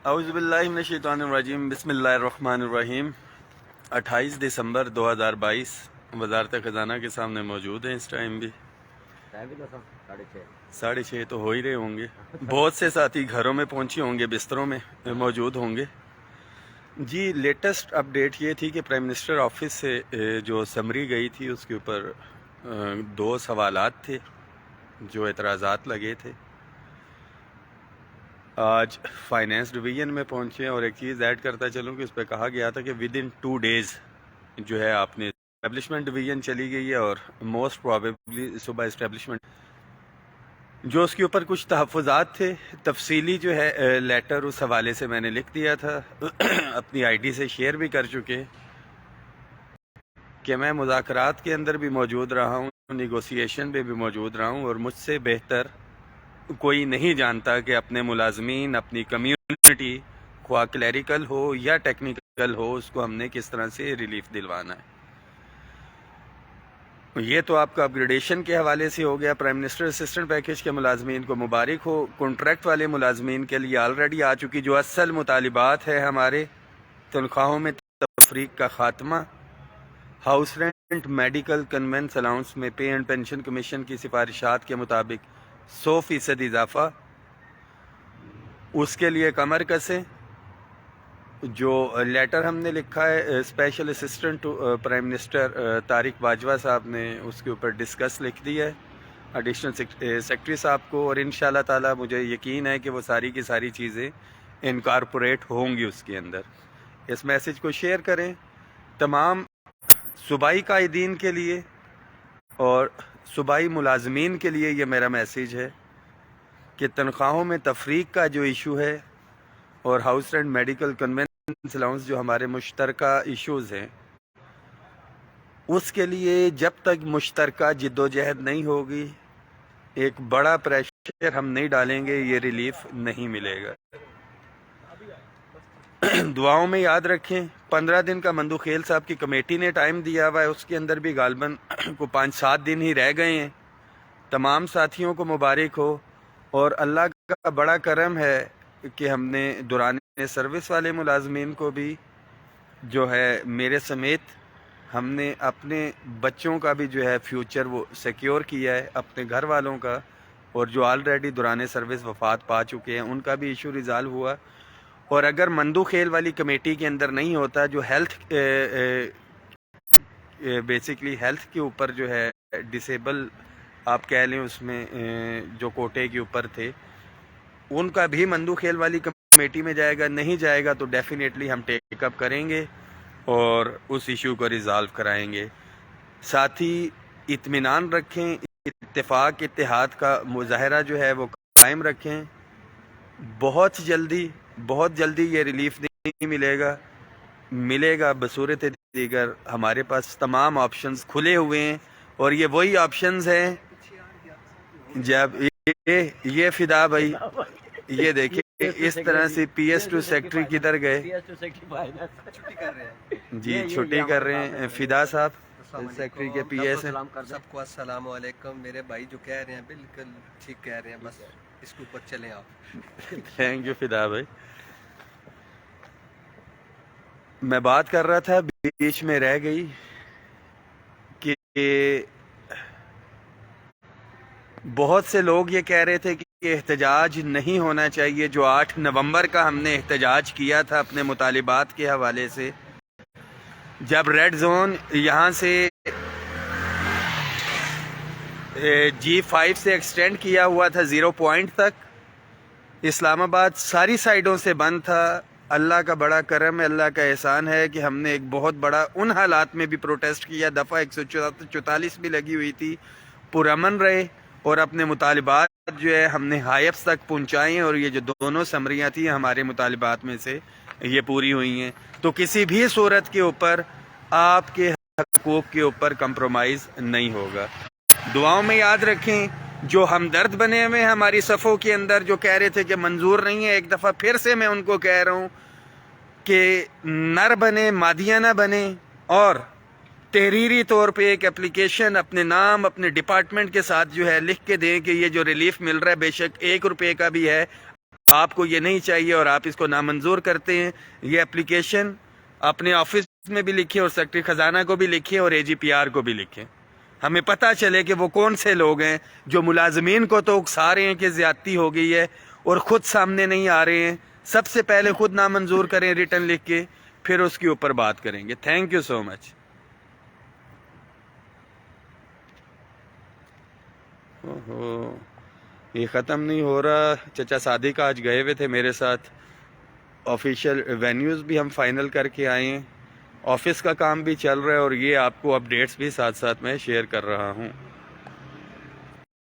اعوذ باللہ من الشیطان الرجیم، بسم اللہ الرحمن الرحیم۔ 28 دسمبر 2022 وزارت خزانہ کے سامنے موجود ہیں اس ٹائم بھی 6:30 تو ہو ہی رہے ہوں گے۔ بہت سے ساتھی گھروں میں پہنچے ہوں گے، بستروں میں موجود ہوں گے۔ جی، لیٹسٹ اپڈیٹ یہ تھی کہ پرائم منسٹر آفس سے جو سمری گئی تھی اس کے اوپر 2 سوالات تھے جو اعتراضات لگے تھے۔ آج فائنینس ڈویژن میں پہنچے اور ایک چیز ایڈ کرتا چلوں کہ اس پہ کہا گیا تھا کہ ود ان 2 days جو ہے آپ نے اسٹیبلشمنٹ ڈویژن چلی گئی ہے اور موسٹ پروبیبلی صبح اسٹیبلشمنٹ جو اس کے اوپر کچھ تحفظات تھے، تفصیلی جو ہے لیٹر اس حوالے سے میں نے لکھ دیا تھا، اپنی آئی ڈی سے شیئر بھی کر چکے کہ میں مذاکرات کے اندر بھی موجود رہا ہوں، نیگوسیشن پہ بھی موجود رہا ہوں، اور مجھ سے بہتر کوئی نہیں جانتا کہ اپنے ملازمین، اپنی کمیونٹی، خواہ کلیریکل ہو یا ٹیکنیکل ہو، اس کو ہم نے کس طرح سے ریلیف دلوانا ہے۔ یہ تو آپ کا اپگریڈیشن کے حوالے سے ہو گیا۔ پرائم منسٹر اسسٹنٹ پیکیج کے ملازمین کو مبارک ہو۔ کنٹریکٹ والے ملازمین کے لیے آلریڈی آ چکی جو اصل مطالبات ہے ہمارے، تنخواہوں میں تفریق کا خاتمہ، house rent, medical, conveyance allowance میں پے اینڈ پینشن کمیشن کی سفارشات کے مطابق 100% اضافہ، اس کے لیے کمر کسیں۔ جو لیٹر ہم نے لکھا ہے special assistant to prime minister Tariq Bajwa صاحب نے، اس کے اوپر ڈسکس لکھ دیا ہے ایڈیشنل سیکرٹری صاحب کو، اور انشاءاللہ تعالی مجھے یقین ہے کہ وہ ساری کی ساری چیزیں انکارپوریٹ ہوں گی اس کے اندر۔ اس میسج کو شیئر کریں تمام صوبائی قائدین کے لیے اور صوبائی ملازمین کے لیے۔ یہ میرا میسیج ہے کہ تنخواہوں میں تفریق کا جو ایشو ہے اور house rent, medical, conveyance allowance جو ہمارے مشترکہ ایشوز ہیں، اس کے لیے جب تک مشترکہ جد و جہد نہیں ہوگی، ایک بڑا پریشر ہم نہیں ڈالیں گے، یہ ریلیف نہیں ملے گا۔ دعاؤں میں یاد رکھیں۔ 15 دن کا مندو خیل صاحب کی کمیٹی نے ٹائم دیا ہوا ہے، اس کے اندر بھی غالباً کو 5-7 دن ہی رہ گئے ہیں۔ تمام ساتھیوں کو مبارک ہو، اور اللہ کا بڑا کرم ہے کہ ہم نے دوران سروس والے ملازمین کو بھی جو ہے میرے سمیت ہم نے اپنے بچوں کا بھی جو ہے فیوچر وہ سیکیور کیا ہے، اپنے گھر والوں کا، اور جو آلریڈی دوران سروس وفات پا چکے ہیں ان کا بھی ایشو ریزالو ہوا۔ اور اگر مندو خیل والی کمیٹی کے اندر نہیں ہوتا، جو ہیلتھ بیسیکلی ہیلتھ کے اوپر جو ہے ڈسیبل آپ کہہ لیں، اس میں جو کوٹے کے اوپر تھے، ان کا بھی مندو خیل والی کمیٹی میں جائے گا، نہیں جائے گا تو ڈیفینیٹلی ہم ٹیک اپ کریں گے اور اس ایشو کو ریزالو کرائیں گے۔ ساتھی اطمینان رکھیں، اتفاق اتحاد کا مظاہرہ جو ہے وہ قائم رکھیں۔ بہت جلدی یہ ریلیف نہیں ملے گا بصورت دیگر۔ ہمارے پاس تمام آپشنز کھلے ہوئے ہیں، اور یہ وہی آپشنز ہیں جب یہ فدا بھائی، یہ دیکھیں اس طرح سے پی ایس ٹو سیکٹری کدھر گئے جی، چھٹی کر رہے ہیں فدا صاحب، سیکٹری کے پی ایس ہیں۔ سب کو السلام علیکم۔ میرے بھائی جو کہہ رہے ہیں بالکل ٹھیک کہہ رہے ہیں، بس اس کے اوپر چلیں آپ۔ تھینک یو فدا بھائی۔ میں بات کر رہا تھا، بیچ میں رہ گئی کہ بہت سے لوگ یہ کہہ رہے تھے کہ احتجاج نہیں ہونا چاہیے۔ جو 8 نومبر کا ہم نے احتجاج کیا تھا اپنے مطالبات کے حوالے سے، جب ریڈ زون یہاں سے G5 سے ایکسٹینڈ کیا ہوا تھا 0 پوائنٹ تک، اسلام آباد ساری سائیڈوں سے بند تھا۔ اللہ کا بڑا کرم ہے، اللہ کا احسان ہے کہ ہم نے ایک بہت بڑا ان حالات میں بھی پروٹیسٹ کیا، دفعہ 144 بھی لگی ہوئی تھی، پرامن رہے اور اپنے مطالبات جو ہے ہم نے ہائیپس تک پہنچائے، اور یہ جو دونوں سمریاں تھیں ہمارے مطالبات میں سے یہ پوری ہوئی ہیں۔ تو کسی بھی صورت کے اوپر آپ کے حقوق کے اوپر کمپرومائز نہیں ہوگا۔ دعاؤں میں یاد رکھیں، جو ہمدرد بنے ہوئے ہیں ہماری صفوں کے اندر، جو کہہ رہے تھے کہ منظور نہیں ہے، ایک دفعہ پھر سے میں ان کو کہہ رہا ہوں کہ نر بنے، مادیہ نہ بنے، اور تحریری طور پہ ایک اپلیکیشن اپنے نام، اپنے ڈپارٹمنٹ کے ساتھ جو ہے لکھ کے دیں کہ یہ جو ریلیف مل رہا ہے بے شک 1 روپے کا بھی ہے، آپ کو یہ نہیں چاہیے اور آپ اس کو نامنظور کرتے ہیں، یہ اپلیکیشن اپنے آفس میں بھی لکھیں اور سیکرٹری خزانہ کو بھی لکھیں اور AGPR کو بھی لکھیں، ہمیں پتہ چلے کہ وہ کون سے لوگ ہیں جو ملازمین کو تو اکسا رہے ہیں کہ زیادتی ہو گئی ہے اور خود سامنے نہیں آ رہے ہیں۔ سب سے پہلے خود نامنظور کریں ریٹن لکھ کے، پھر اس کے اوپر بات کریں گے۔ تھینک یو سو مچ۔ یہ ختم نہیں ہو رہا۔ چچا صادق آج گئے ہوئے تھے میرے ساتھ، آفیشیل وینیوز بھی ہم فائنل کر کے آئے ہیں، آفس کا کام بھی چل رہا ہے اور یہ آپ کو اپڈیٹس بھی ساتھ ساتھ میں شیئر کر رہا ہوں۔